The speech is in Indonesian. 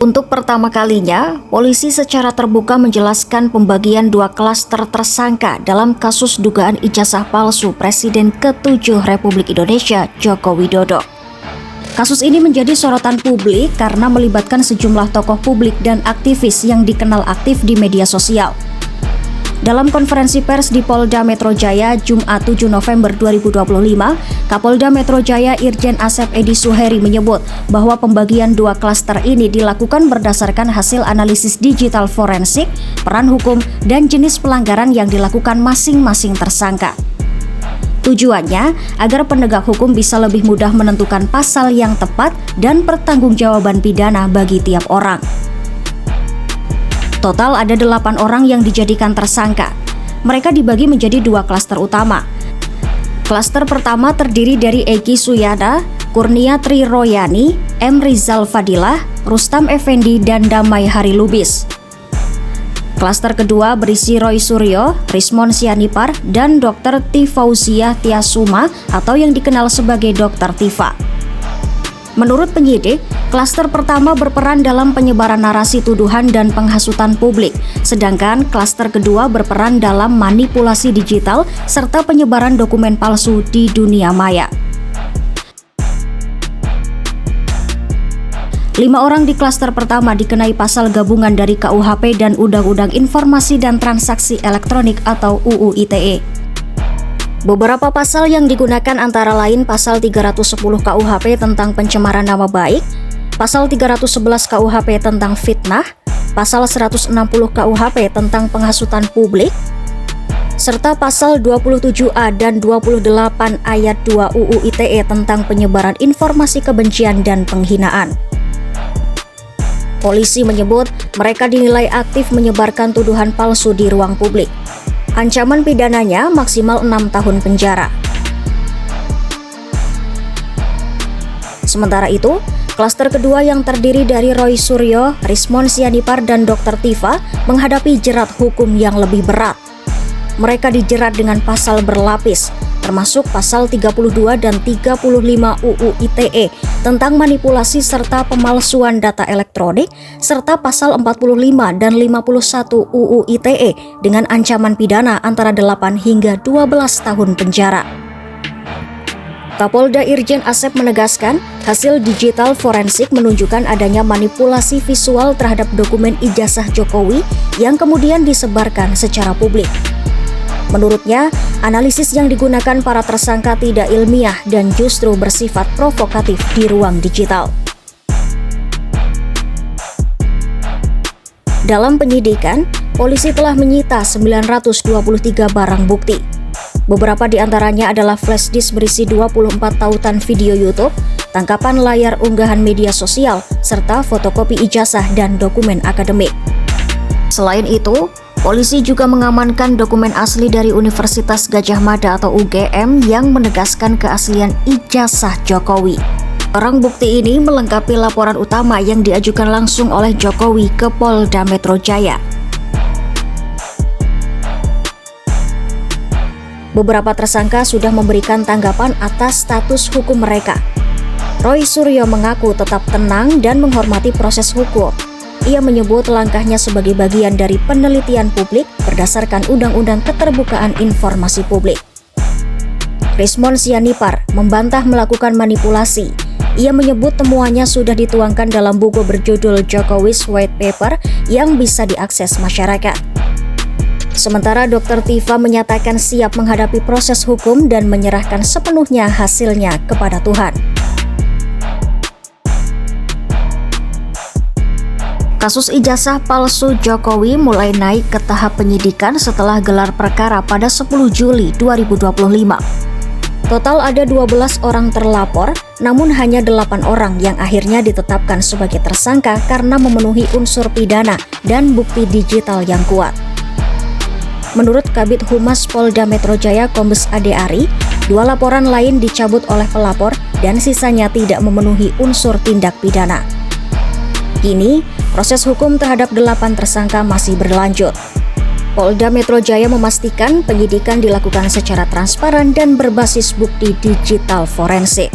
Untuk pertama kalinya, polisi secara terbuka menjelaskan pembagian 2 klaster tersangka dalam kasus dugaan ijazah palsu Presiden ke-7 Republik Indonesia, Joko Widodo. Kasus ini menjadi sorotan publik karena melibatkan sejumlah tokoh publik dan aktivis yang dikenal aktif di media sosial. Dalam konferensi pers di Polda Metro Jaya, Jumat 7 November 2025, Kapolda Metro Jaya Irjen Asep Edi Suheri menyebut bahwa pembagian 2 klaster ini dilakukan berdasarkan hasil analisis digital forensik, peran hukum, dan jenis pelanggaran yang dilakukan masing-masing tersangka. Tujuannya agar penegak hukum bisa lebih mudah menentukan pasal yang tepat dan pertanggungjawaban pidana bagi tiap orang. Total ada 8 orang yang dijadikan tersangka. Mereka dibagi menjadi 2 klaster utama. Klaster pertama terdiri dari Egi Suyada, Kurnia Tri Royani, M. Rizal Fadilah, Rustam Effendi, dan Damai Hari Lubis. Klaster kedua berisi Roy Suryo, Rismon Sianipar, dan Dr. Tifauziah Tiasuma atau yang dikenal sebagai Dr. Tifa. Menurut penyidik, klaster pertama berperan dalam penyebaran narasi tuduhan dan penghasutan publik, sedangkan klaster kedua berperan dalam manipulasi digital serta penyebaran dokumen palsu di dunia maya. 5 orang di klaster pertama dikenai pasal gabungan dari KUHP dan Undang-Undang Informasi dan Transaksi Elektronik atau UU ITE. Beberapa pasal yang digunakan antara lain pasal 310 KUHP tentang pencemaran nama baik, pasal 311 KUHP tentang fitnah, pasal 160 KUHP tentang penghasutan publik, serta pasal 27A dan 28 ayat 2 UU ITE tentang penyebaran informasi kebencian dan penghinaan. Polisi menyebut mereka dinilai aktif menyebarkan tuduhan palsu di ruang publik. Ancaman pidananya maksimal 6 tahun penjara. Sementara itu, klaster kedua yang terdiri dari Roy Suryo, Rismon Sianipar, dan Dr. Tifa menghadapi jerat hukum yang lebih berat. Mereka dijerat dengan pasal berlapis, termasuk pasal 32 dan 35 UU ITE tentang manipulasi serta pemalsuan data elektronik, serta pasal 45 dan 51 UU ITE dengan ancaman pidana antara 8 hingga 12 tahun penjara. Kapolda Irjen Asep menegaskan, hasil digital forensik menunjukkan adanya manipulasi visual terhadap dokumen ijazah Jokowi yang kemudian disebarkan secara publik. Menurutnya, analisis yang digunakan para tersangka tidak ilmiah dan justru bersifat provokatif di ruang digital. Dalam penyidikan, polisi telah menyita 923 barang bukti. Beberapa di antaranya adalah flash disk berisi 24 tautan video YouTube, tangkapan layar unggahan media sosial, serta fotokopi ijazah dan dokumen akademik. Selain itu, polisi juga mengamankan dokumen asli dari Universitas Gadjah Mada atau UGM yang menegaskan keaslian ijazah Jokowi. Barang bukti ini melengkapi laporan utama yang diajukan langsung oleh Jokowi ke Polda Metro Jaya. Beberapa tersangka sudah memberikan tanggapan atas status hukum mereka. Roy Suryo mengaku tetap tenang dan menghormati proses hukum. Ia menyebut langkahnya sebagai bagian dari penelitian publik berdasarkan Undang-Undang Keterbukaan Informasi Publik. Rismon Sianipar membantah melakukan manipulasi. Ia menyebut temuannya sudah dituangkan dalam buku berjudul Jokowi's White Paper yang bisa diakses masyarakat. Sementara Dr. Tifa menyatakan siap menghadapi proses hukum dan menyerahkan sepenuhnya hasilnya kepada Tuhan. Kasus ijazah palsu Jokowi mulai naik ke tahap penyidikan setelah gelar perkara pada 10 Juli 2025. Total ada 12 orang terlapor, namun hanya 8 orang yang akhirnya ditetapkan sebagai tersangka karena memenuhi unsur pidana dan bukti digital yang kuat. Menurut Kabid Humas Polda Metro Jaya Kombes Ade Ari, 2 laporan lain dicabut oleh pelapor dan sisanya tidak memenuhi unsur tindak pidana. Kini, proses hukum terhadap 8 tersangka masih berlanjut. Polda Metro Jaya memastikan penyidikan dilakukan secara transparan dan berbasis bukti digital forensik.